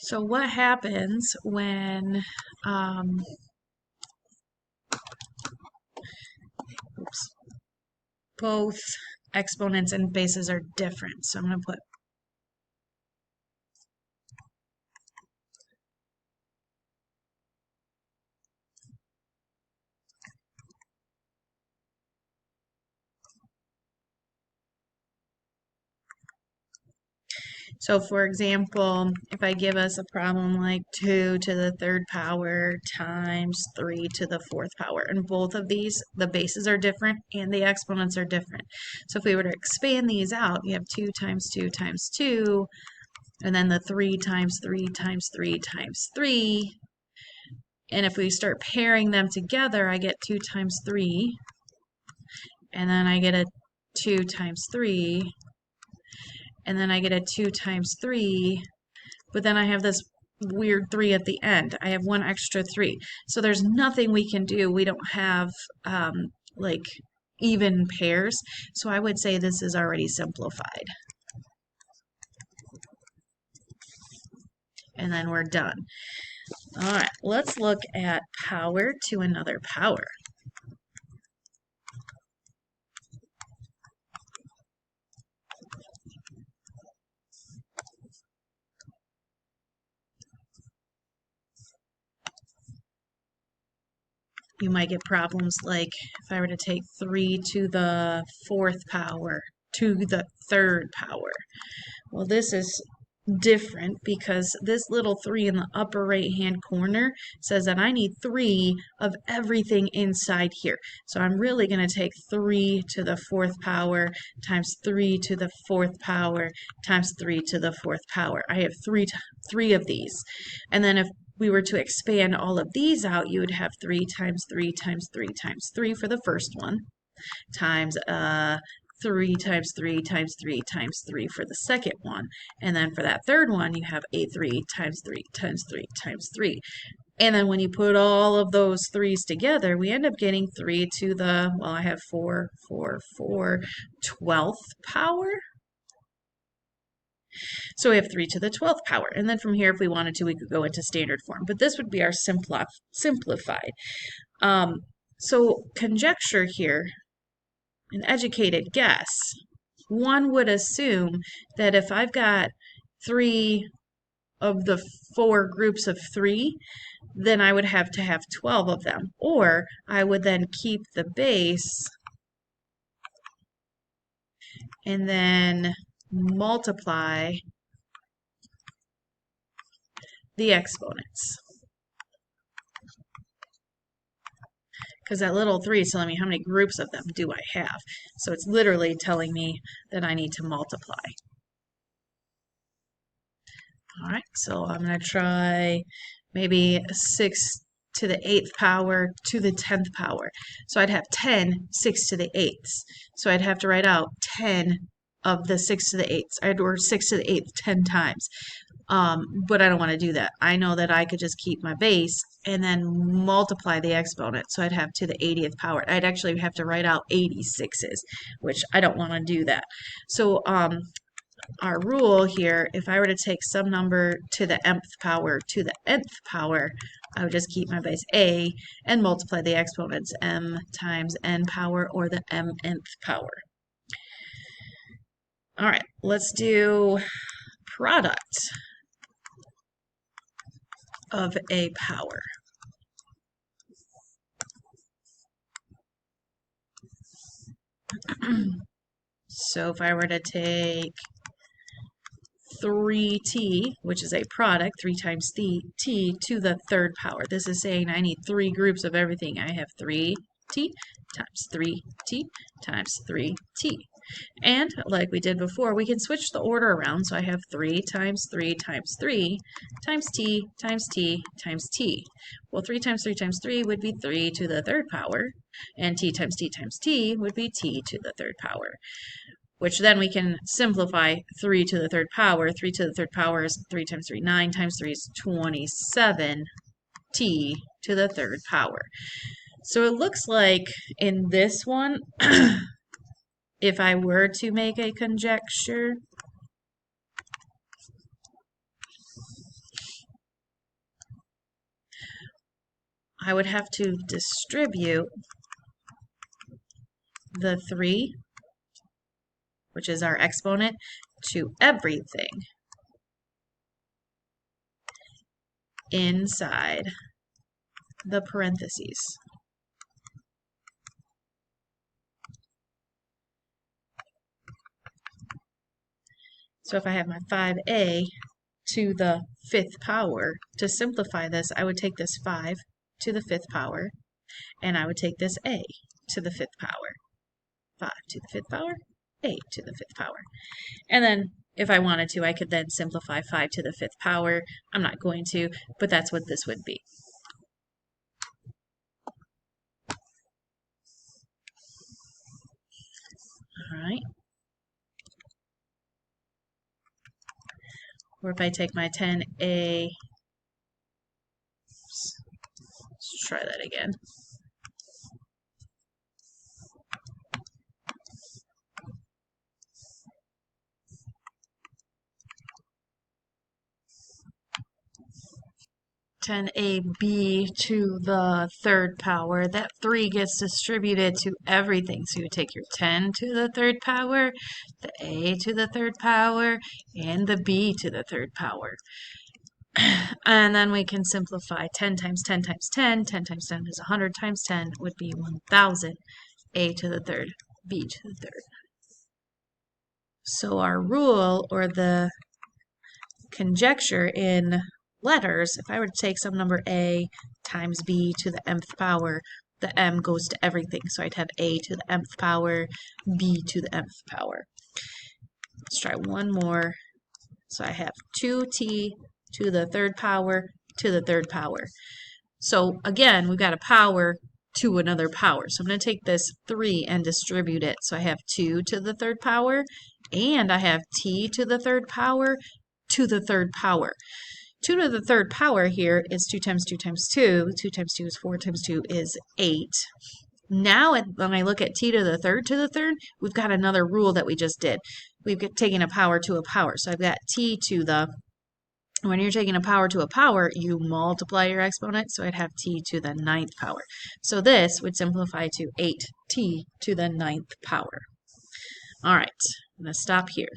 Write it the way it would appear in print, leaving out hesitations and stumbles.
So what happens when um, oops, both exponents and bases are different? So I'm going to put So for example, if I give us a problem like 2 to the third power times 3 to the fourth power, and both of these, the bases are different and the exponents are different. So if we were to expand these out, you have 2 times 2 times 2, and then the 3 times 3 times 3 times 3. And if we start pairing them together, I get 2 times 3, and then I get a 2 times 3, and then I get a 2 times 3, but then I have this weird 3 at the end. I have one extra 3. So there's nothing we can do. We don't have like even pairs. So I would say this is already simplified. And then we're done. All right, let's look at power to another power. You might get problems like if I were to take 3 to the fourth power to the third power. Well, this is different because this little 3 in the upper right hand corner says that I need 3 of everything inside here. So I'm really going to take 3 to the fourth power times 3 to the fourth power times 3 to the fourth power. I have three of these. And then if we were to expand all of these out, you would have 3 times 3 times 3 times 3 for the first one, times 3 times 3 times 3 times 3 for the second one. And then for that third one, you have a 3 times 3 times 3 times 3. And then when you put all of those 3's together, we end up getting 3 to the, well, I have 4, 4, 4, 12th power. So we have 3 to the 12th power. And then from here, if we wanted to, we could go into standard form. But this would be our simplified. So conjecture here, an educated guess, one would assume that if I've got 3 of the 4 groups of 3, then I would have to have 12 of them. Or I would then keep the base and then multiply the exponents. Because that little 3 is telling me how many groups of them do I have. So it's literally telling me that I need to multiply. All right, so I'm going to try maybe 6 to the 8th power to the 10th power. So I'd have 10 6 to the 8ths. So I'd have to write out 10 of the 6 to the 8ths, or 6 to the 8th 10 times. But I don't want to do that. I know that I could just keep my base and then multiply the exponent. So I'd have to the 80th power. I'd actually have to write out 86's, which I don't want to do that. So our rule here, if I were to take some number to the mth power to the nth power, I would just keep my base a and multiply the exponents m times n power or the mnth power. All right, let's do product of a power. So if I were to take 3t, which is a product, 3 times t to the third power. This is saying I need 3 groups of everything. I have 3t times 3t times 3t. And like we did before, we can switch the order around. So I have 3 times 3 times 3 times t times t times t. Well, 3 times 3 times 3 would be 3 to the third power, and t times t times t would be t to the third power, which then we can simplify 3 to the third power. 3 to the third power is 3 times 3, 9 times 3 is 27 t to the third power. So it looks like in this one, if I were to make a conjecture, I would have to distribute the 3, which is our exponent, to everything inside the parentheses. So if I have my 5a to the 5th power, to simplify this, I would take this 5 to the 5th power, and I would take this a to the 5th power. 5 to the 5th power, a to the 5th power. And then if I wanted to, I could then simplify 5 to the 5th power. I'm not going to, but that's what this would be. All right. Or if I take my 10a, let's try that again. (10ab) to the 3rd power. That 3 gets distributed to everything. So you take your 10 to the 3rd power, the a to the 3rd power, and the b to the 3rd power. And then we can simplify 10 times 10 times 10. 10 times 10 is 100 times 10 would be 1,000. A to the 3rd, b to the 3rd. So our rule, or the conjecture in letters, if I were to take some number a times b to the mth power, the m goes to everything. So I'd have a to the mth power, b to the mth power. Let's try one more. So I have 2t to the 3rd power to the 3rd power. So again, we've got a power to another power. So I'm going to take this 3 and distribute it. So I have 2 to the 3rd power, and I have t to the 3rd power to the 3rd power. 2 to the 3rd power here is 2 times 2 times 2. 2 times 2 is 4 times 2 is 8. Now, when I look at t to the 3rd, we've got another rule that we just did. We've taken a power to a power. So I've got t to the, when you're taking a power to a power, you multiply your exponent. So I'd have t to the 9th power. So this would simplify to 8t to the 9th power. All right, I'm going to stop here.